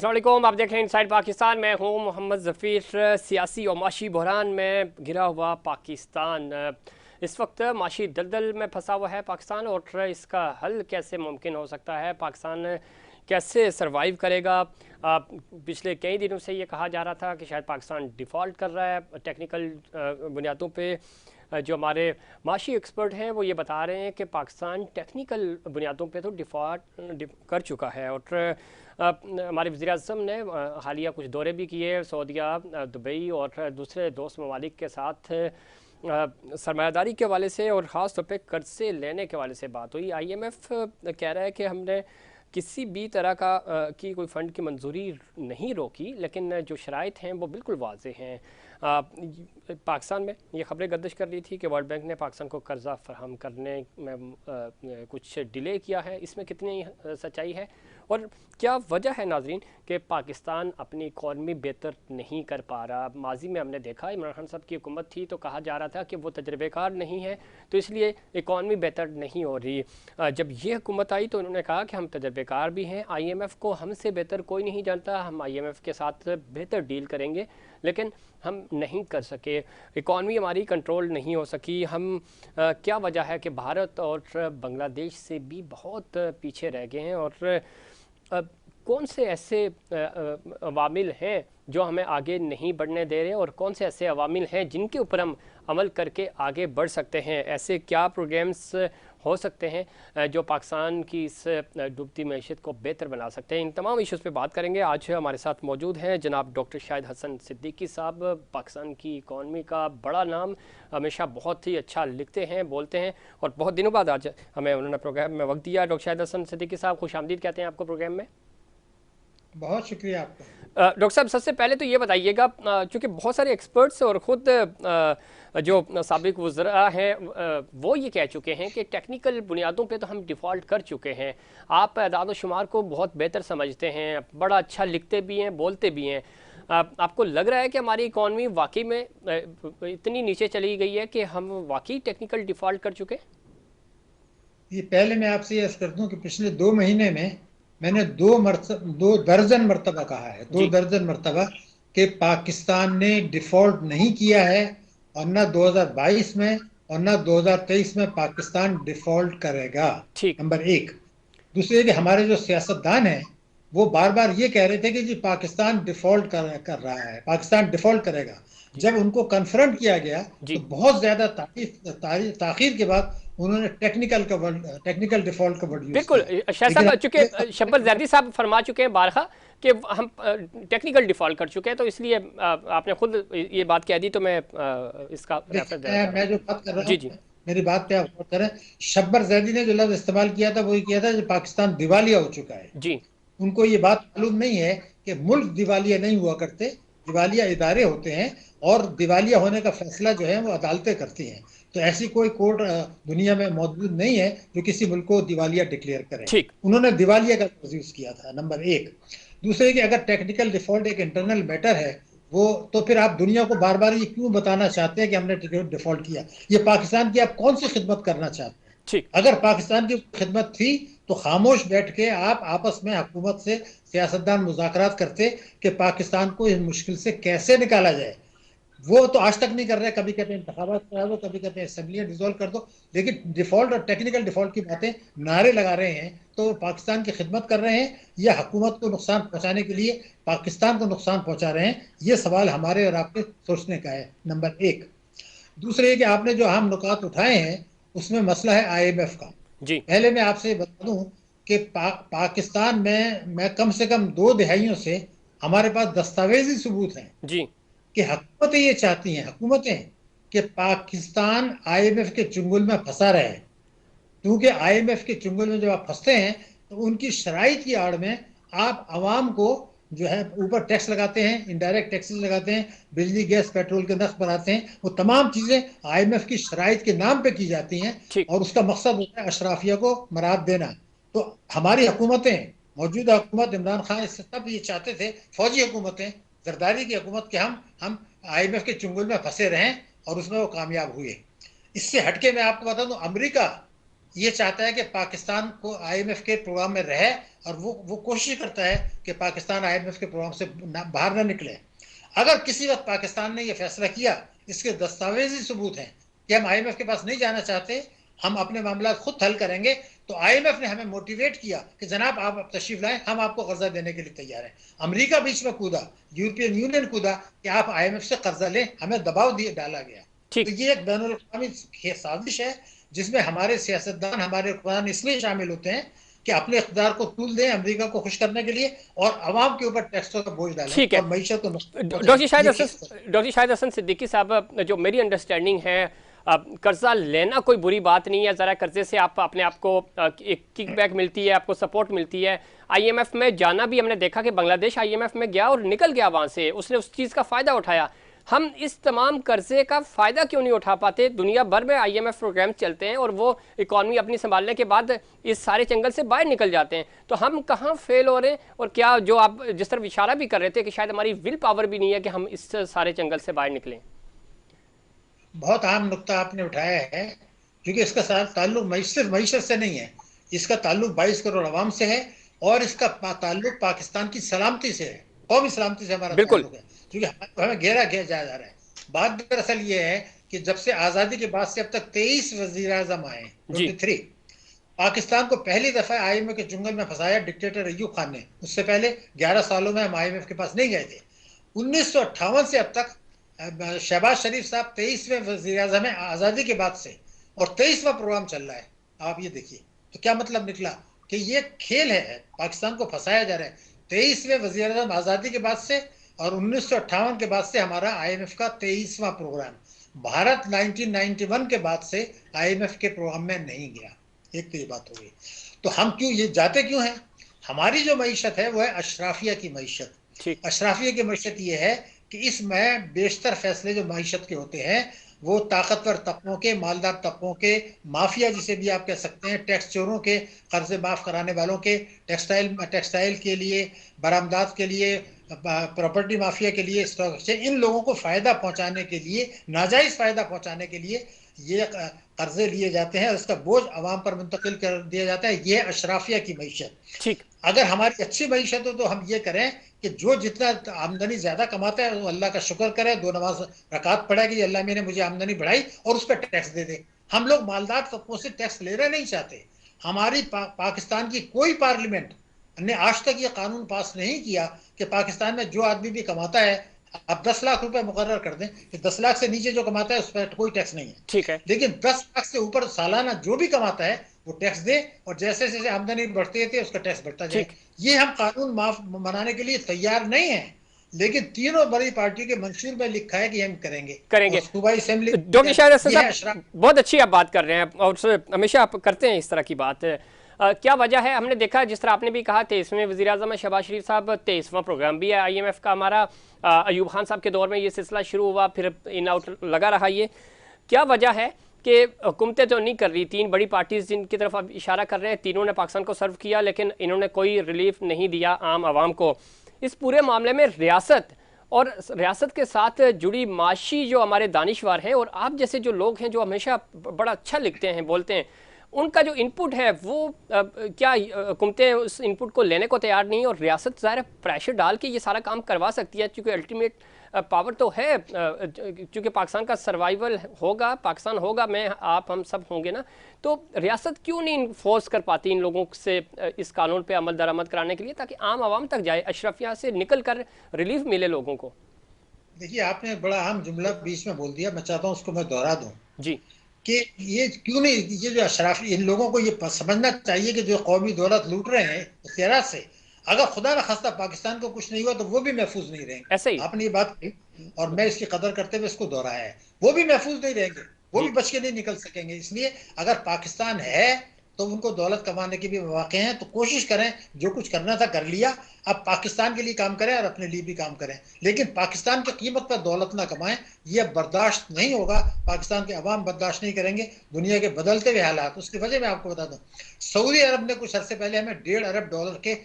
अस्सलाम वालेकुम, आप देख रहे हैं इनसाइड पाकिस्तान। मैं हूं मोहम्मद ज़फ़ीर। सियासी और माशी बहरान में घिरा हुआ पाकिस्तान, इस वक्त माशी दलदल में फंसा हुआ है पाकिस्तान, और इसका हल कैसे मुमकिन हो सकता है, पाकिस्तान कैसे सरवाइव करेगा। पिछले कई दिनों से ये कहा जा रहा था कि शायद पाकिस्तान डिफ़ॉल्ट कर रहा है टेक्निकल बुनियादों पे। जो हमारे माशी एक्सपर्ट हैं वो ये बता रहे हैं कि पाकिस्तान टेक्निकल बुनियादों पे तो डिफ़ॉल्ट कर चुका है। और हमारे वज़ीर-ए-आज़म ने हालिया कुछ दौरे भी किए सऊदीया, दुबई और दूसरे दोस्त ममालिक के साथ। सरमायादारी के हवाले से और ख़ास तौर पे कर्ज से लेने के हवाले से बात हुई। IMF कह रहा है कि हमने किसी भी तरह की कोई फ़ंड की मंजूरी नहीं रोकी, लेकिन जो शराइत हैं वो बिल्कुल वाज़ेह हैं। पाकिस्तान में ये खबरें गर्दिश कर रही थी कि वर्ल्ड बैंक ने पाकिस्तान को कर्जा फराहम करने में कुछ डिले किया है। इसमें कितनी सच्चाई है और क्या वजह है नाजरीन कि पाकिस्तान अपनी इकॉनमी बेहतर नहीं कर पा रहा। माजी में हमने देखा इमरान खान साहब की हुकूमत थी तो कहा जा रहा था कि वो तजर्बेकार नहीं है, तो इसलिए इकॉनमी बेहतर नहीं हो रही। जब ये हुकूमत आई तो उन्होंने कहा कि हम तजर्बेकार भी हैं, IMF को हमसे बेहतर कोई नहीं जानता, हम IMF के साथ बेहतर डील करेंगे, लेकिन हम नहीं कर सके। इकॉनमी हमारी कंट्रोल नहीं हो सकी। हम क्या वजह है कि भारत और बांग्लादेश से भी बहुत पीछे रह गए हैं, और कौन से ऐसे अवामिल हैं जो हमें आगे नहीं बढ़ने दे रहे, और कौन से ऐसे अवामिल हैं जिनके ऊपर हम अमल करके आगे बढ़ सकते हैं। ऐसे क्या प्रोग्राम्स हो सकते हैं जो पाकिस्तान की इस डूबती मैशत को बेहतर बना सकते हैं। इन तमाम इश्यूज़ पे बात करेंगे। आज हमारे साथ मौजूद हैं जनाब डॉक्टर शाहिद हसन सिद्दीकी साहब। पाकिस्तान की इकॉनमी का बड़ा नाम, हमेशा बहुत ही अच्छा लिखते हैं, बोलते हैं, और बहुत दिनों बाद आज हमें उन्होंने प्रोग्राम में वक्त दिया। डॉक्टर शाहिद हसन सिद्दीकी साहब, खुश आमदीद कहते हैं आपको प्रोग्राम में। बहुत शुक्रिया आपका। डॉक्टर साहब, सबसे पहले तो ये बताइएगा, चूँकि बहुत सारे एक्सपर्ट्स और ख़ुद जो साबिक वज़रा हैं वो ये कह चुके हैं कि टेक्निकल बुनियादों पे तो हम डिफ़ॉल्ट कर चुके हैं। आप एदाद व शुमार को बहुत बेहतर समझते हैं, बड़ा अच्छा लिखते भी हैं, बोलते भी हैं। आपको लग रहा है कि हमारी इकॉनमी वाकई में इतनी नीचे चली गई है कि हम वाकई टेक्निकल डिफ़ॉल्ट कर चुके हैं? ये पहले मैं आपसे ये अर्ज कर दूं कि पिछले 2 महीने में मैंने 2 दर्जन मरतबा कहा है, दो जी दर्जन मरतबा कि पाकिस्तान ने डिफॉल्ट नहीं किया है, और ना 2022 में और ना 2023 में पाकिस्तान डिफॉल्ट करेगा। ठीक। नंबर एक। दूसरे कि हमारे जो सियासतदान हैं वो बार बार ये कह रहे थे कि जी पाकिस्तान डिफॉल्ट कर रहा है, पाकिस्तान डिफॉल्ट करेगा। जी जब उनको कन्फ्रंट किया गया तो जी बहुत ज्यादा ताखीर के बाद उन्होंने टेक्निकल डिफॉल्ट का वर्ड यूज बिल्कुल। किया। शाह लेकिन साहब, अब चूँकि शब्बर जैदी साहब फरमा चुके हैं बारहा कि हम टेक्निकल डिफ़ॉल्ट कर चुके हैं, तो इसलिए आपने खुद ये बात कह दी, तो मैं इसका रेफरेंस देना देखिए चाह रहा मैं हूँ। जो बात कर रहा जी जी हूँ, मेरी बात पे आप गौर करें। शब्बर जैदी ने जो लफ्ज इस्तेमाल किया था वो ये किया था कि पाकिस्तान दिवालिया हो चुका है। जी। उनको ये बात मालूम नहीं है कि मुल्क दिवालिया नहीं हुआ करते, दिवालिया इदारे होते हैं, और दिवालिया होने का फैसला जो है वो अदालतें करती हैं। तो ऐसी कोई कोर्ट दुनिया में मौजूद नहीं है जो किसी मुल्क को दिवालिया डिक्लेयर करे। ठीक। उन्होंने दिवालिया का लफ्ज यूज किया था, नंबर एक। दूसरे कि अगर टेक्निकल डिफॉल्ट एक इंटरनल मैटर है, वो तो फिर आप दुनिया को बार बार ये क्यों बताना चाहते हैं कि हमने डिफॉल्ट किया? ये पाकिस्तान की आप कौन सी खिदमत करना चाहते हैं? ठीक। अगर पाकिस्तान की खिदमत थी तो खामोश बैठ के आप आपस में हुकूमत से सियासतदान मुज़ाकरात करते कि पाकिस्तान को इस मुश्किल से कैसे निकाला जाए। वो तो आज तक नहीं कर रहे। कभी कहते हैं इंतखाबात करा दो, कभी कहते हैं असेंबलियां डिसॉल्व कर दो, लेकिन डिफॉल्ट और टेक्निकल डिफॉल्ट की बातें नारे लगा रहे हैं। तो वो पाकिस्तान की खिदमत कर रहे हैं या हुकूमत को नुकसान पहुंचाने के लिए पाकिस्तान को नुकसान पहुंचा रहे हैं? ये सवाल हमारे और आपके सोचने का है, नंबर एक। दूसरे कि आपने जो अहम नुकात उठाए हैं उसमें मसला है IMF का। जी पहले मैं आपसे बता दूं कि पाकिस्तान में मैं कम से कम 2 दहाइयों से हमारे पास दस्तावेजी सबूत हैं जी कि हुकूमतें ये चाहती हैं, हुकूमतें, कि पाकिस्तान IMF के चुंगल में फंसा रहे। क्योंकि IMF के चुंगल में जब आप फंसते हैं तो उनकी शराइत की आड़ में आप आवाम को जो है ऊपर टैक्स लगाते हैं, इनडायरेक्ट टैक्सेस लगाते हैं, बिजली गैस पेट्रोल के नर्ख बढ़ाते हैं। वो तमाम चीजें IMF की शराइत के नाम पे की जाती हैं, ठीक। और उसका मकसद होता है अशराफिया को मराद देना। तो हमारी हुकूमतें, मौजूदा हुकूमत इमरान खान इससे तब ये चाहते थे, फौजी हुकूमतें, जरदारी की हुकूमत, के हम IMF के चुंगल में फंसे रहें, और उसमें वो कामयाब हुए। इससे हटके मैं आपको बता दूं, ये चाहता है कि पाकिस्तान को आईएमएफ के प्रोग्राम में रहे, और वो कोशिश करता है कि पाकिस्तान आईएमएफ के प्रोग्राम से बाहर ना निकले। अगर किसी वक्त पाकिस्तान ने यह फैसला किया, इसके दस्तावेजी सबूत हैं कि हम आईएमएफ के पास नहीं जाना चाहते, हम अपने मामला खुद हल करेंगे, तो आईएमएफ ने हमें मोटिवेट किया कि जनाब आप तशरीफ लाएं, हम आपको कर्जा देने के लिए तैयार हैं। अमेरिका बीच में कूदा, यूरोपियन यूनियन कूदा कि आप आईएमएफ से कर्जा लें, हमें दबाव दिए डाला गया। तो ये एक बैनुल अक़वामी साजिश है जिसमें हमारे सियासतदान, हमारे हुक्मरान इसलिए शामिल होते हैं कि अपने इक़्तिदार को तूल दें अमेरिका को खुश करने के लिए, और आवाम के ऊपर टैक्सों का बोझ डालें और मईशत को डॉक्टर शाहिद हसन सिद्दीकी साहब, जो मेरी अंडरस्टैंडिंग है, कर्जा लेना कोई बुरी बात नहीं है। ज़रा कर्जे से आप अपने आप को एक किकबैक मिलती है, आपको सपोर्ट मिलती है। आईएमएफ में जाना भी हमने देखा कि बांग्लादेश आईएमएफ में गया और निकल गया वहाँ से, उसने उस चीज़ का फ़ायदा उठाया। हम इस तमाम कर्जे का फ़ायदा क्यों नहीं उठा पाते? दुनिया भर में आईएमएफ प्रोग्राम चलते हैं और वो इकॉनमी अपनी संभालने के बाद इस सारे जंगल से बाहर निकल जाते हैं। तो हम कहाँ फेल हो रहे हैं? और क्या जो आप जिस तरफ इशारा भी कर रहे थे कि शायद हमारी विल पावर भी नहीं है कि हम इस सारे जंगल से बाहर निकलें। बहुत अहम नुक्ता आपने उठाया है, क्योंकि इसका ताल्लुक सिर्फ मईशत से नहीं है, इसका ताल्लुक 22 करोड़ आवाम से है, और इसका ताल्लुक पाकिस्तान की सलामती से है, कौमी सलामती से हमारा ताल्लुक है, क्योंकि हमें घेरा जा रहा है। बात दरअसल ये है कि जब से आज़ादी के बाद से अब तक 23 वज़ीर-ए-आज़म आए, 23, पाकिस्तान को पहली दफ़ा आईएमएफ के जंगल में फंसाया डिक्टेटर अय्यूब खान ने। उससे पहले 11 सालों में हम आईएमएफ के पास नहीं गए थे। 1958 से अब तक शहबाज शरीफ साहब 23वें वज़ीर-ए-आज़म है आज़ादी के बाद से, और 23वां प्रोग्राम चल रहा है। आप ये देखिए, तो क्या मतलब निकला कि ये खेल है, पाकिस्तान को फंसाया जा रहा है। 23वें वज़ीर-ए-आज़म आज़ादी के बाद से, और 1958 के बाद से हमारा आईएमएफ का 23वां प्रोग्राम। भारत 1991 के बाद से आईएमएफ के प्रोग्राम में नहीं गया। एक तो ये बात हो गई। तो हम क्यों ये जाते क्यों हैं? हमारी जो मईशत है वो है अशराफिया की मईशत। अशराफिया की मईशत ये है कि इसमें बेशतर फैसले जो मईशत के होते हैं वो ताकतवर तबकों के, मालदार तबकों के, माफिया जिसे भी आप कह सकते हैं, टैक्स चोरों के, कर्जे माफ कराने वालों के, टेक्सटाइल के लिए, बरामदात के लिए, प्रॉपर्टी माफिया के लिए, स्टॉक एक्सचेंज, इन लोगों को फायदा पहुंचाने के लिए, नाजायज फायदा पहुंचाने के लिए ये कर्जे लिए जाते हैं और इसका बोझ आवाम पर मुंतकिल कर दिया जाता है। ये अशराफिया की मईशत। ठीक, अगर हमारी अच्छी मईशत हो तो हम ये करें कि जो जितना आमदनी ज्यादा कमाता है वो अल्लाह का शुक्र करे, 2 नमाज रकात पढ़े कि अल्लाह मैंने मुझे आमदनी बढ़ाई, और उस पर टैक्स दे दे। हम लोग मालदार तबकों से टैक्स लेना नहीं चाहते। हमारी पाकिस्तान की कोई पार्लियामेंट ने आज तक ये कानून पास नहीं किया कि पाकिस्तान में जो आदमी भी कमाता है, आप 10 लाख रुपए मुकर्रर कर दें कि 10 लाख से नीचे जो कमाता है उस पर कोई टैक्स नहीं है। ठीक है, लेकिन 10 लाख से ऊपर सालाना जो भी कमाता है वो टैक्स दे, और जैसे जैसे आमदनी बढ़ती है उसका टैक्स बढ़ता जाए। ये हम कानून माफ बनाने के लिए तैयार नहीं है, लेकिन तीनों बड़ी पार्टियों के मंशूर में लिखा है कि हम करेंगे। सूबाई असेंबली डॉक्टर शाहिद हसन साहब, बहुत अच्छी आप बात कर रहे हैं और हमेशा आप करते हैं इस तरह की बात। क्या वजह है? हमने देखा जिस तरह आपने भी कहा 23वें वज़ीर-ए-आज़म है शहबाज शरीफ साहब, 23वां प्रोग्राम भी है आईएमएफ का हमारा। अयूब खान साहब के दौर में ये सिलसिला शुरू हुआ, फिर इन आउट लगा रहा। ये क्या वजह है कि हुकूमतें तो नहीं कर रही, 3 बड़ी पार्टीज जिनकी तरफ आप इशारा कर रहे हैं, तीनों ने पाकिस्तान को सर्व किया लेकिन इन्होंने कोई रिलीफ नहीं दिया आम आवाम को। इस पूरे मामले में रियासत और रियासत के साथ जुड़ी माशी जो हमारे दानिशवार हैं और आप जैसे जो लोग हैं जो हमेशा बड़ा अच्छा लिखते हैं, बोलते हैं, उनका जो इनपुट है वो क्या हुकूमतें उस इनपुट को लेने को तैयार नहीं, और रियासत ज़ाहिर प्रेशर डाल के ये सारा काम करवा सकती है क्योंकि अल्टीमेट पावर तो है, क्योंकि पाकिस्तान का सर्वाइवल होगा, पाकिस्तान होगा, मैं आप हम सब होंगे ना। तो रियासत क्यों नहीं फोर्स कर पाती इन लोगों से इस कानून पे अमल दरामद कराने के लिए ताकि आम आवाम तक जाए, अशरफिया से निकल कर रिलीफ मिले लोगों को? देखिए, आपने बड़ा अहम जुमला बीच में बोल दिया, मैं चाहता हूँ उसको मैं दोहरा दूँ जी, कि ये क्यों नहीं, ये जो अशराफी, इन लोगों को ये समझना चाहिए कि जो कौमी दौलत लूट रहे हैं इख्तियारात से, अगर खुदा न खास्ता पाकिस्तान को कुछ नहीं हुआ तो वो भी महफूज नहीं रहेंगे। ऐसे ही आपने ये बात कही और मैं इसकी कदर करते हुए इसको दोहराया है, वो भी महफूज नहीं रहेंगे, वो भी बच के नहीं निकल सकेंगे। इसलिए अगर पाकिस्तान है तो उनको दौलत कमाने के भी मौके हैं, तो कोशिश करें, जो कुछ करना था कर लिया, अब पाकिस्तान के लिए काम करें और अपने लिए भी काम करें, लेकिन पाकिस्तान की कीमत पर दौलत ना कमाएं, ये बर्दाश्त नहीं होगा। पाकिस्तान के अवाम बर्दाश्त नहीं करेंगे दुनिया के बदलते हुए हालात। उसकी वजह मैं आपको बता दूं, सऊदी अरब ने कुछ अर्से पहले हमें $1.5 अरब के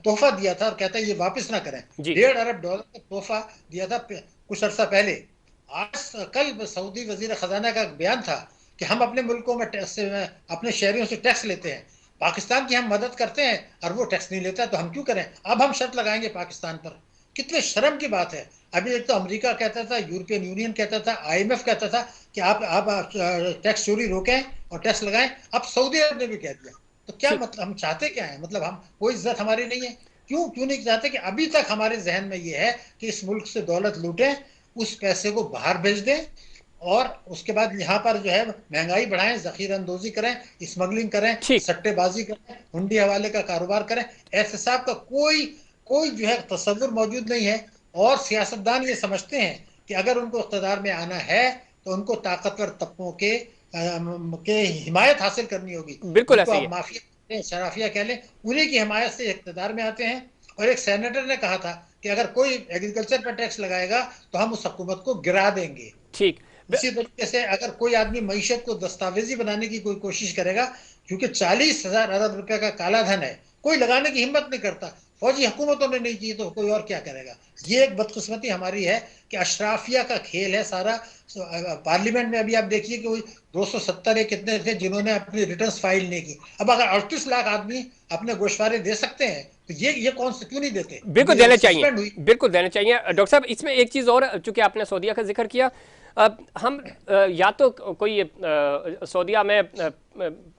तोहफा दिया था और कहता है ये वापस ना करें। $1.5 अरब का तोहफा दिया था कुछ अर्सा पहले। आज कल सऊदी वजीर खजाना का बयान था कि हम अपने मुल्कों में टैक्स अपने शहरियों से टैक्स लेते हैं, पाकिस्तान की हम मदद करते हैं और वो टैक्स नहीं लेता, तो हम क्यों करें? अब हम शर्त लगाएंगे पाकिस्तान पर? कितने शर्म की बात है। अभी एक तो अमेरिका कहता था, यूरोपियन यूनियन कहता था, आईएमएफ कहता था कि आप टैक्स चोरी रोकें और टैक्स लगाएं। अब सऊदी अरब ने भी कह दिया। तो क्या ठीक। मतलब, हम चाहते क्या है? मतलब हम, कोई इज्जत हमारी नहीं है? क्यों क्यों नहीं चाहते? कि अभी तक हमारे जहन में ये है कि इस मुल्क से दौलत लूटें, उस पैसे को बाहर भेज दें, और उसके बाद यहाँ पर जो है महंगाई बढ़ाएं, जखीरा अंदोजी करें, स्मगलिंग करें, ठीक। सट्टेबाजी करें, हुंडी हवाले का कारोबार करें। एहतसाब का कोई कोई जो है तस्वुर मौजूद नहीं है। और सियासतदान ये समझते हैं कि अगर उनको इक़्तिदार में आना है तो उनको ताकतवर तबकों के हिमायत हासिल करनी होगी, बिल्कुल जिनको ऐसे ही आप है। माफिया शराफिया कह लें, उन्हीं की हिमायत से इक़्तिदार में आते हैं। और एक सेनेटर ने कहा था कि अगर कोई एग्रीकल्चर पर टैक्स लगाएगा तो हम उस हुकूमत को गिरा देंगे। ठीक। इसी तरीके से अगर कोई आदमी मईशत को दस्तावेजी बनाने की कोई कोशिश करेगा, क्योंकि 40,000 अरब रुपए का काला धन है, कोई लगाने की हिम्मत नहीं करता, फौजी हुकूमतों ने नहीं की तो कोई और क्या करेगा? ये एक बदकिस्मती हमारी है कि अशराफिया का खेल है सारा। पार्लियामेंट में अभी आप देखिए कि 270 या कितने थे जिन्होंने अपनी रिटर्न्स फाइल नहीं की। अब अगर 38 लाख आदमी अपने गोशवारे दे सकते हैं, तो ये कौन से क्यों नहीं देते? बिल्कुल अभी देने चाहिए। सस्पेंड हुई। बिल्कुल देने चाहिए डॉक्टर साहब। इसमें एक चीज़ और, चूंकि आपने सऊदीया का जिक्र किया, हम या तो कोई सऊदीया में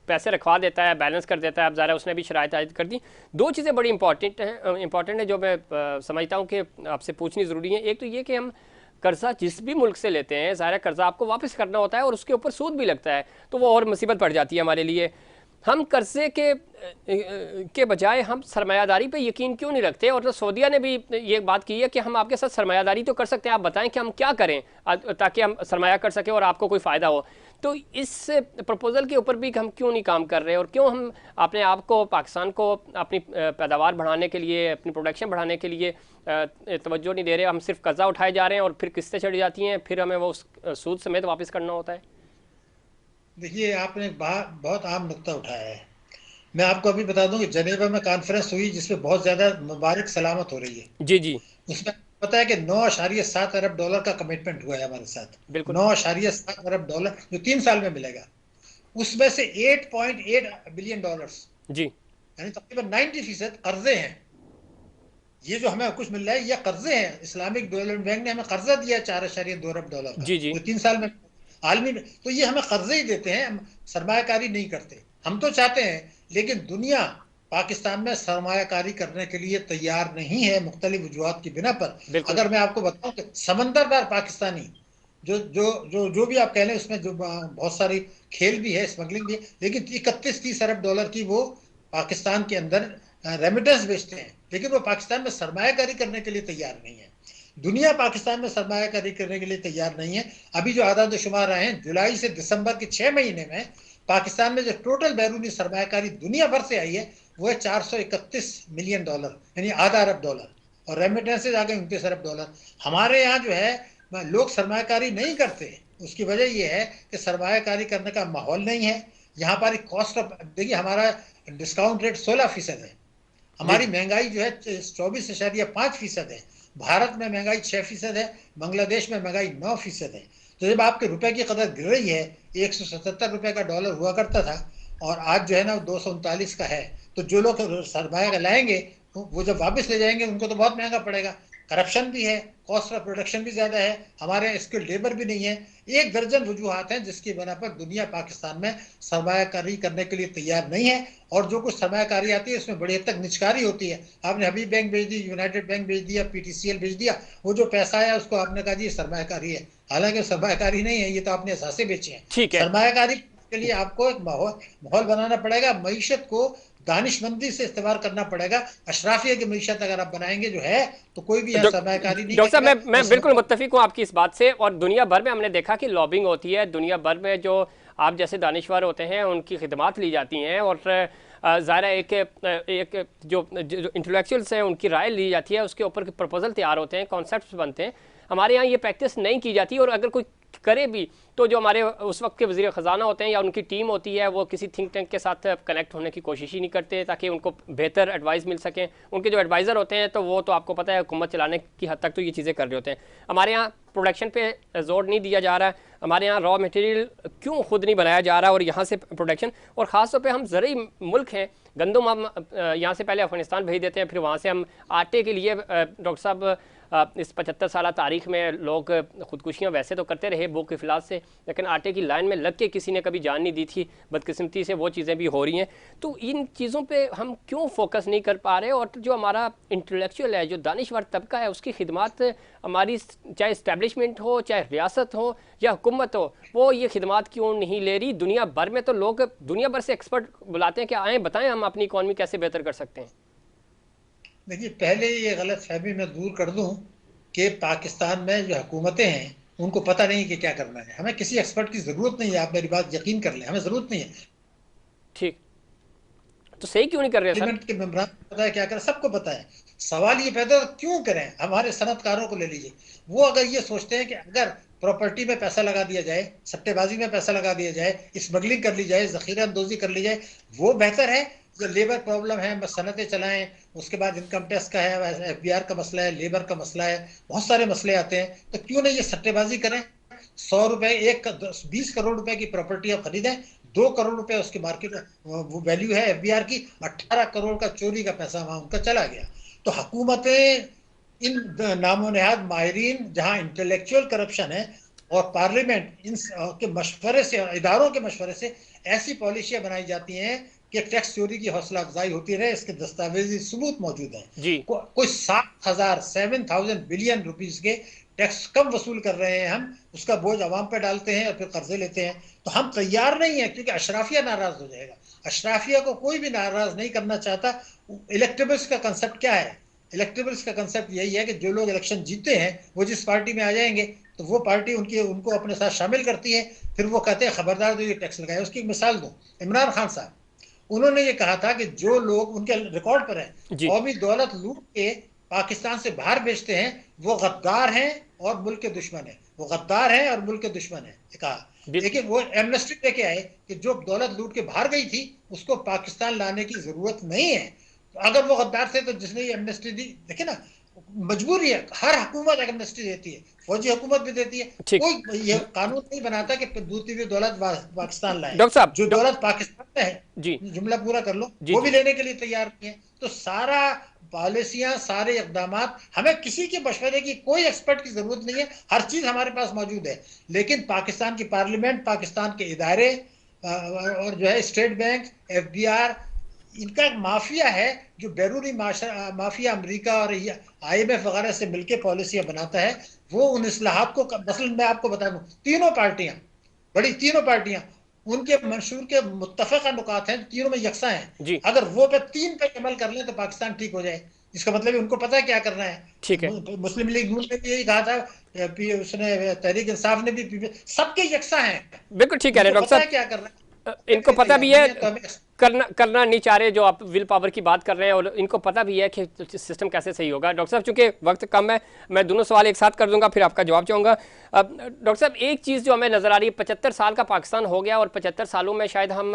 पैसे रखवा देता है, बैलेंस कर देता है, अब ज़रा उसने भी शराइत आयद कर दी। दो चीज़ें बड़ी इंपॉर्टेंट है जो मैं समझता हूँ कि आपसे पूछनी ज़रूरी है। एक तो ये कि हम कर्जा जिस भी मुल्क से लेते हैं, ज़ाहिर कर्जा आपको वापस करना होता है और उसके ऊपर सूद भी लगता है, तो वो और मुसीबत पड़ जाती है हमारे लिए। हम कर्जे के बजाय हम सरमायादारी पे यकीन क्यों नहीं रखते? और सऊदीया ने भी ये बात की है कि हम आपके साथ सरमायादारी तो कर सकते हैं, आप बताएं कि हम क्या करें ताकि हम सरमाया कर सकें और आपको कोई फ़ायदा हो। तो इस प्रपोज़ल के ऊपर भी हम क्यों नहीं काम कर रहे, और क्यों हम अपने आप को, पाकिस्तान को अपनी पैदावार बढ़ाने के लिए, अपनी प्रोडक्शन बढ़ाने के लिए तवज्जो नहीं दे रहे? हम सिर्फ कर्जा उठाए जा रहे हैं और फिर किस्तें चढ़ जाती हैं, फिर हमें वो सूद समेत वापस करना होता है। देखिए, आपने एक बहुत आम नुक्ता उठाया है। मैं आपको अभी बता दूं कि जनेवा में कॉन्फ्रेंस हुई जिसमें बहुत ज्यादा मुबारक सलामत हो रही है। जी जी। उसमें पता है कि 9.7 अरब डॉलर का कमिटमेंट हुआ है हमारे साथ। बिल्कुल। 9.7 अरब डॉलर जो 3 साल में मिलेगा। उसमें से 8.8 बिलियन डॉलर्स, जी यानी तकरीबन 90% कर्जे हैं। ये जो हमें कुछ मिल रहा है ये कर्जे हैं। इस्लामिक डेवलपमेंट बैंक ने हमें कर्जा दिया है 4.2 अरब डॉलर का, जी। जी वो 3 साल में आलमी। तो ये हमें कर्जे ही देते हैं, हम सरमायाकारी नहीं करते। हम तो चाहते हैं, लेकिन दुनिया पाकिस्तान में सरमायाकारी करने के लिए तैयार नहीं है, मुख्तलिफ वजूहात की बिना पर। बिल्कुल। अगर मैं आपको बताऊं कि समंदरदार पाकिस्तानी, जो भी आप कह लें, उसमें जो बहुत सारी खेल भी है, स्मगलिंग भी है, लेकिन 31-30 अरब डॉलर की वो पाकिस्तान के अंदर रेमिटेंस बेचते हैं, लेकिन वो पाकिस्तान में सरमायाकारी करने के लिए तैयार नहीं है। दुनिया पाकिस्तान में सरमायाकारी करने के लिए तैयार नहीं है। अभी जो आदाद शुमार आए हैं, जुलाई से दिसंबर के 6 महीने में पाकिस्तान में जो टोटल बैरूनी सरमायाकारी दुनिया भर से आई है वो है 431 मिलियन डॉलर, यानी आधा अरब डॉलर। और रेमिटेंसेज आ गए 29 अरब डॉलर। हमारे यहाँ जो है लोग सरमायाकारी नहीं करते। उसकी वजह यह है कि सरमायाकारी करने का माहौल नहीं है। यहाँ पर कॉस्ट ऑफ, देखिए हमारा डिस्काउंट रेट 16% है। जी हमारी महंगाई जो है 24.5% है। भारत में महंगाई 6% है। बांग्लादेश में महंगाई 9% है। तो जब आपके रुपए की कदर गिर रही है, 177 रुपए का डॉलर हुआ करता था और आज जो है ना 239 का है, तो जो लोग सरमाया लाएंगे वो जब वापस ले जाएंगे उनको तो बहुत महंगा पड़ेगा। करप्शन भी है, कॉस्ट ऑफ प्रोडक्शन भी ज्यादा है, हमारे स्किल्ड लेबर भी नहीं है। एक दर्जन वजूहात हैं जिसकी बना पर दुनिया पाकिस्तान में सरमायाकारी करने के लिए तैयार नहीं है। और जो कुछ सरमायाकारी आती है उसमें बड़ी हद तक निचकारी होती है। आपने हबीब बैंक भेज दी, यूनाइटेड बैंक भेज दिया, पीटीसीएल भेज दिया, वो जो पैसा आया उसको आपने कहा जी सरमायाकारी है, हालांकि सरमायाकारी नहीं है, ये तो आपने असासे बेचे हैं। ठीक है। सरमायाकारी के लिए आपको एक माहौल बनाना पड़ेगा, मईशत को दानिशमंदी से इस्तेमाल करना पड़ेगा। अशराफिया की मईशत अगर आप बनाएंगे जो है, तो कोई भी यहाँ सरमायाकारी नहीं डॉक्टर साहब, करेगा। मैं बिल्कुल मुत्तफिक हूँ आपकी इस बात से। और दुनिया भर में हमने देखा कि लॉबिंग होती है, दुनिया भर में जो आप जैसे दानिशवर होते हैं उनकी खिदमात ली जाती हैं, और ज़ाहिर एक जो इंटेलेक्चुअल्स हैं उनकी राय ली जाती है, उसके ऊपर प्रपोजल तैयार होते हैं, कॉन्सेप्ट्स बनते हैं। हमारे यहाँ ये प्रैक्टिस नहीं की जाती, और अगर कोई करे भी तो जो हमारे उस वक्त के वज़ीर ख़जाना होते हैं या उनकी टीम होती है वो किसी थिंक टैंक के साथ कनेक्ट होने की कोशिश ही नहीं करते ताकि उनको बेहतर एडवाइस मिल सकें। उनके जो एडवाइज़र होते हैं तो वो तो आपको पता है हुकूमत चलाने की हद तक तो ये चीज़ें कर रहे होते हैं। हमारे यहाँ प्रोडक्शन पे जोर नहीं दिया जा रहा है, हमारे यहाँ रॉ मटेरियल क्यों खुद नहीं बनाया जा रहा और यहाँ से प्रोडक्शन, और ख़ास तौर पे हम ज़रूरी मुल्क हैं, गंदम हम यहाँ से पहले अफगानिस्तान भेज देते हैं, फिर वहाँ से हम आटे के लिए डॉक्टर साहब इस 75 साल तारीख में लोग ख़ुदकुशियाँ वैसे तो करते रहे भूख इफलास से, लेकिन आटे की लाइन में लग के किसी ने कभी जान नहीं दी थी। बदकिस्मती से वो चीज़ें भी हो रही हैं। तो इन चीज़ों पे हम क्यों फोकस नहीं कर पा रहे, और जो हमारा इंटेलेक्चुअल है, जो दानिशवर तबका है, उसकी खिदमत हमारी चाहे इस्टेब्लिशमेंट हो, चाहे रियासत हो या हुकूमत हो, वो ये खिदमत क्यों नहीं ले रही? दुनिया भर में तो लोग दुनिया भर से एक्सपर्ट बुलाते हैं कि आएँ बताएँ हम अपनी इकॉनमी कैसे बेहतर कर सकते हैं। देखिए, पहले ये गलत फहमी मैं दूर कर दूं कि पाकिस्तान में जो हुकूमतें हैं उनको पता नहीं कि क्या करना है। हमें किसी एक्सपर्ट की जरूरत नहीं है, आप मेरी बात यकीन कर लें, हमें जरूरत नहीं है। ठीक, तो सही क्यों नहीं कर रहे सर? पार्लियामेंट के मेंबरान को पता है क्या करें, सबको पता है। सवाल ये पैदा क्यों करें? हमारे सनतकारों को ले लीजिए, वो अगर ये सोचते हैं कि अगर प्रॉपर्टी में पैसा लगा दिया जाए, सट्टेबाजी में पैसा लगा दिया जाए, स्मगलिंग कर ली जाए, जखीरा अंदोजी कर ली जाए, वो बेहतर है। जो लेबर प्रॉब्लम है, बस सनतें चलाएं, उसके बाद इनकम टैक्स का है, एफबीआर का मसला है, लेबर का मसला है, बहुत सारे मसले आते हैं, तो क्यों नहीं ये सट्टेबाजी करें? 100 रुपए, 20 करोड़ रुपए की प्रॉपर्टी आप खरीदें, 2 करोड़ रुपए उसकी मार्केट वो वैल्यू है एफबीआर की, 18 करोड़ का चोरी का पैसा वहां उनका चला गया। तो हुकूमतें, इन नामो नेहाद माहिरीन, जहां इंटेलेक्चुअल करप्शन है, और पार्लियामेंट इन के मशवरे से, इदारों के मशवरे से ऐसी पॉलिसियां बनाई जाती हैं कि टैक्स चोरी की हौसला अफजाई होती रहे। इसके दस्तावेजी सबूत मौजूद हैं। कोई 7,000 बिलियन रुपीस के टैक्स कम वसूल कर रहे हैं हम, उसका बोझ आवाम पे डालते हैं और फिर कर्जे लेते हैं। तो हम तैयार नहीं है, क्योंकि अशराफिया नाराज हो जाएगा। अशराफिया को कोई भी नाराज नहीं करना चाहता। इलेक्टेबल्स का कंसेप्ट क्या है? इलेक्टेबल्स का कंसेप्ट यही है कि जो लोग इलेक्शन जीते हैं वो जिस पार्टी में आ जाएंगे तो वो पार्टी उनको अपने साथ शामिल करती है, फिर वो कहते हैं खबरदार जो ये टैक्स लगाए। उसकी एक मिसाल दूं, इमरान खान साहब, उन्होंने ये कहा था कि जो लोग उनके रिकॉर्ड पर है कौमी दौलत लूट के पाकिस्तान से बाहर बेचते हैं वो गद्दार हैं और मुल्क के दुश्मन है। वो गद्दार हैं और मुल्क के दुश्मन है कहा। लेकिन वो एमनेस्टी लेके आए कि जो दौलत लूट के बाहर गई थी उसको पाकिस्तान लाने की जरूरत नहीं है। तो अगर वो गद्दार थे तो जिसने ये एमनेस्टी दी, देखिए ना, मजबूरी है, हर हुकूमत एमनेस्टी देती है, फौजी हुकूमत भी देती है। कोई ये कानून नहीं बनाता कि दूसरी भी दौलत पाकिस्तान लाए। डॉक्टर साहब, जो दौलत पाकिस्तान में है, जी जुमला पूरा कर लो, वो भी लेने के लिए तैयार नहीं है। तो सारा पॉलिसियां, सारे इकदाम, हमें किसी के मशवरे की, कोई एक्सपर्ट की जरूरत नहीं है। हर चीज हमारे पास मौजूद है। लेकिन पाकिस्तान की पार्लियामेंट, पाकिस्तान के इदारे और जो है स्टेट बैंक, एफबीआर, इनका एक माफिया है जो बैरूनी माफिया अमेरिका और आईएमएफ वगैरह से मिलकर पॉलिसियां बनाता है। वो उन इस्लाहात को, मसलन मैं आपको बता दूं, तीनों पार्टियां उनके मंशूर के मुत्तफ़िक़ा नुकात हैं, तीनों में यकसा हैं। अगर वो पे 3 पे अमल कर लें तो पाकिस्तान ठीक हो जाए। इसका मतलब उनको पता है क्या करना है। ठीक है, मुस्लिम लीग नून ने भी यही कहा था, उसने तहरीक इंसाफ ने भी, सबके यकसा हैं। बिल्कुल ठीक है डॉक्टर साहब, क्या करना है इनको पता भी है, करना नहीं चाह रहे जो आप विल पावर की बात कर रहे हैं, और इनको पता भी है कि सिस्टम कैसे सही होगा। डॉक्टर साहब, चूंकि वक्त कम है, मैं दोनों सवाल एक साथ कर दूंगा, फिर आपका जवाब चाहूँगा। डॉक्टर साहब, एक चीज़ जो हमें नज़र आ रही है, 75 साल का पाकिस्तान हो गया, और 75 सालों में शायद हम,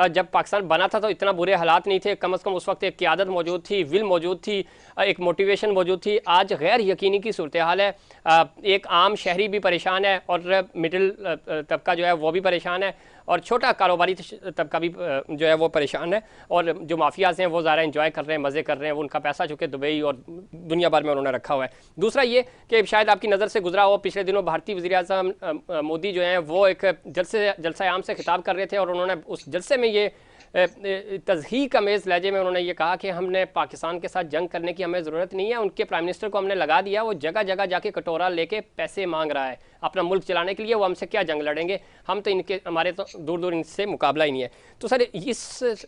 जब पाकिस्तान बना था तो इतना बुरे हालात नहीं थे। कम अज़ कम उस वक्त एक क़यादत मौजूद थी, विल मौजूद थी, एक मोटिवेशन मौजूद थी। आज गैर यकीनी की सूरत हाल है। एक आम शहरी भी परेशान है, और मिडिल तबका जो है वो भी परेशान है, और छोटा कारोबारी तबका भी जो है वो परेशान है, और जो माफियाज़ हैं वो ज़्यादा एंजॉय कर रहे हैं, मज़े कर रहे हैं। वो उनका पैसा चूँकि दुबई और दुनिया भर में उन्होंने रखा हुआ है। दूसरा ये कि शायद आपकी नज़र से गुजरा हो, पिछले दिनों भारतीय वज़ीर-ए-आज़म मोदी जो हैं वो एक जलसा आम से खिताब कर रहे थे, और उन्होंने उस जलसे में ये तज़हीक अमेज़ लहजे में उन्होंने ये कहा कि हमने पाकिस्तान के साथ जंग करने की हमें ज़रूरत नहीं है, उनके प्राइम मिनिस्टर को हमने लगा दिया, वो जगह जगह जाके कटोरा लेके पैसे मांग रहा है अपना मुल्क चलाने के लिए, वो हमसे क्या जंग लड़ेंगे, हम तो हमारे तो दूर दूर इनसे मुकाबला ही नहीं है। तो सर, इस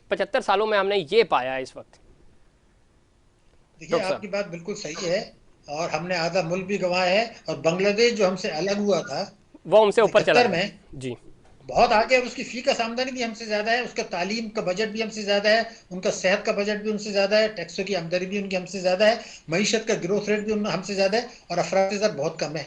75 सालों में हमने ये पाया है इस वक्त। देखिए, आपकी बात बिल्कुल सही है, और हमने आधा मुल्क भी गंवाया है, और बांग्लादेश जो हमसे अलग हुआ था वो हमसे ऊपर चला में जी, बहुत आगे, और उसकी फी का आमदनी भी हमसे ज्यादा है, उसका तालीम का बजट भी हमसे ज्यादा है, उनका सेहत का बजट भी उनसे ज्यादा है, टैक्सों की आमदनी भी उनकी हमसे ज्यादा है, मईशत का ग्रोथ रेट भी हमसे ज्यादा है, और अफराद बहुत कम है।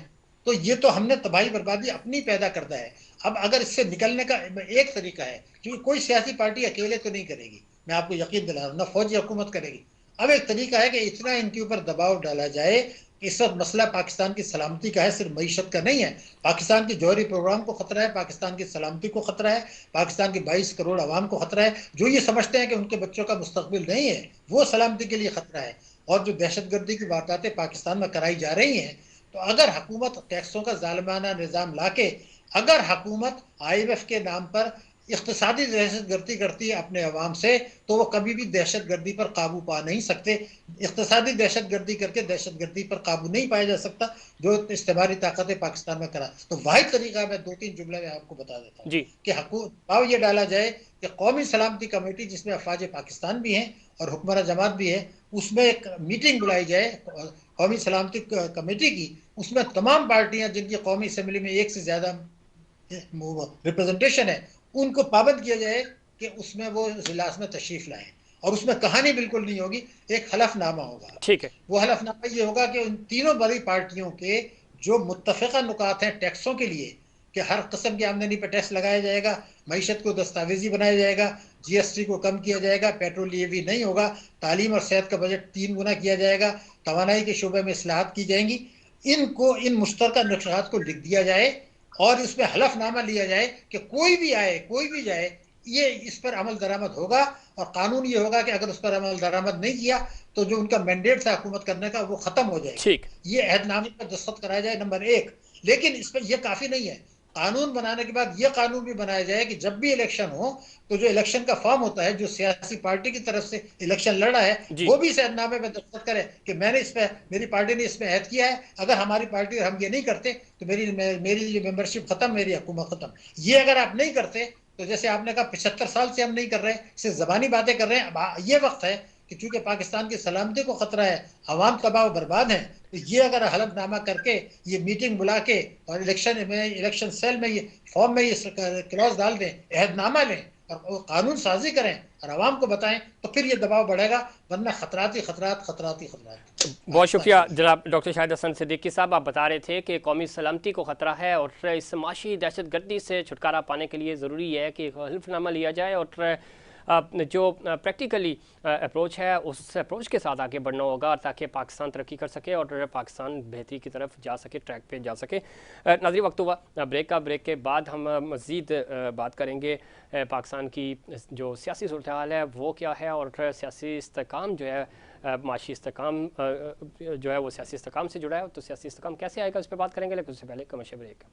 तो ये तो हमने तबाही बर्बादी अपनी पैदा करता है। अब अगर इससे निकलने का एक तरीका है, क्योंकि कोई सियासी पार्टी अकेले तो नहीं करेगी, मैं आपको यकीन दिला रहा हूं, ना फौजी हुकूमत करेगी। अब एक तरीका है कि इतना इनके ऊपर दबाव डाला जाए कि इस वक्त मसला पाकिस्तान की सलामती का है, सिर्फ मईशत का नहीं है। पाकिस्तान के जौहरी प्रोग्राम को खतरा है, पाकिस्तान की सलामती को खतरा है, पाकिस्तान की 22 करोड़ आवाम को खतरा है, जो ये समझते हैं कि उनके बच्चों का मुस्तकबिल नहीं है, वो सलामती के लिए खतरा है। और जो दहशतगर्दी की वारदातें पाकिस्तान में कराई जा रही हैं, तो अगर हुकूमत टैक्सों का जालिमाना निज़ाम लाके, अगर हुकूमत IMF के नाम पर इक्तिसादी दहशतगर्दी करती है अपने अवाम से, तो वो कभी भी दहशतगर्दी पर काबू पा नहीं सकते। इक्तिसादी दहशतगर्दी करके दहशतगर्दी पर काबू नहीं पाया जा सकता, जो इस्तेमारी ताकतें पाकिस्तान में करा। तो वाहिद तरीका मैं 2-3 जुमले में आपको बता देता हूँ जी। कि दबाव ये डाला जाए कि कौमी सलामती कमेटी, जिसमें अफवाज पाकिस्तान भी हैं और हुक्मरान जमात भी है, उसमें एक मीटिंग बुलाई जाए कौमी सलामती कमेटी की। उसमें तमाम पार्टियां जिनकी कौमी असम्बली में एक से ज्यादा रिप्रेजेंटेशन है, उनको पाबंद किया जाए कि उसमें वो इजलास में तशरीफ लाएं। और उसमें कहानी बिल्कुल नहीं होगी, एक हलफनामा होगा। ठीक है। वो हलफनामा ये होगा कि उन तीनों बड़ी पार्टियों के जो मुत्तफ़िक़ा नुकात हैं टैक्सों के लिए, कि हर किस्म की आमदनी पर टैक्स लगाया जाएगा, मईशत को दस्तावेजी बनाया जाएगा, GST को कम किया जाएगा, पेट्रोल लेवी नहीं होगा, तालीम और सेहत का बजट 3 गुना किया जाएगा, तवानाई के शोबे में इस्लाहात की जाएंगी। इनको, इन मुश्तरका नुस्खात को लिख दिया जाए और इसमें हलफनामा लिया जाए कि कोई भी आए, कोई भी जाए, ये इस पर अमल दरामद होगा। और कानून ये होगा कि अगर उस पर अमल दरामद नहीं किया, तो जो उनका मैंडेट था हुकूमत करने का, वो खत्म हो जाएगा। ठीक। ये अहदनामे पर दस्तखत कराया जाए, नंबर 1। लेकिन इस पर यह काफी नहीं है। कानून बनाने के बाद यह कानून भी बनाया जाए कि जब भी इलेक्शन हो, तो जो इलेक्शन का फॉर्म होता है, जो सियासी पार्टी की तरफ से इलेक्शन लड़ा है, जी। वो भी इस अहदनामे में दस्तखत करे कि मैंने इस पर, मेरी पार्टी ने इसमें अहद किया है, अगर हमारी पार्टी और हम ये नहीं करते तो मेरी मेंबरशिप खत्म, मेरी हुकूमत खत्म। ये अगर आप नहीं करते, तो जैसे आपने कहा 75 साल से हम नहीं कर रहे, सिर्फ जबानी बातें कर रहे हैं। अब ये वक्त है कि चूंकि पाकिस्तान की सलामती को खतरा है, अवाम तबाह बर्बाद है, तो ये अगर हलफनामा करके, ये मीटिंग बुला के और इलेक्शन सेल में ये फॉर्म में ये क्लॉज डाल दें, अहदनामा लें और कानून साजी करें और आवाम को बताएं, तो फिर ये दबाव बढ़ेगा। वरना खतरात ही खतरात, खतरात ही खतरात। बहुत शुक्रिया जनाब डॉक्टर शाहिद हसन सिद्दीकी साहब। आप बता रहे थे कि कौमी सलामती को ख़तरा है और इस माशी दहशतगर्दी से छुटकारा पाने के लिए ज़रूरी है कि हल्फनामा लिया जाए और जो प्रैक्टिकली अप्रोच है, उस अप्रोच के साथ आगे बढ़ना होगा ताकि पाकिस्तान तरक्की कर सके और पाकिस्तान बेहतरी की तरफ जा सके, ट्रैक पे जा सके। नाज़रीन, वक्त हुआ ब्रेक का। ब्रेक के बाद हम मज़ीद बात करेंगे पाकिस्तान की जो सियासी सूरत हाल है वो क्या है, और सियासी इस्तेकाम जो है, माशी इस्तेकाम जो है वो सियासी इस्तेकाम से जुड़ा है, तो सियासी इस्तेकाम कैसे आएगा, इस पर बात करेंगे। लेकिन उससे पहले कमर्शियल ब्रेक।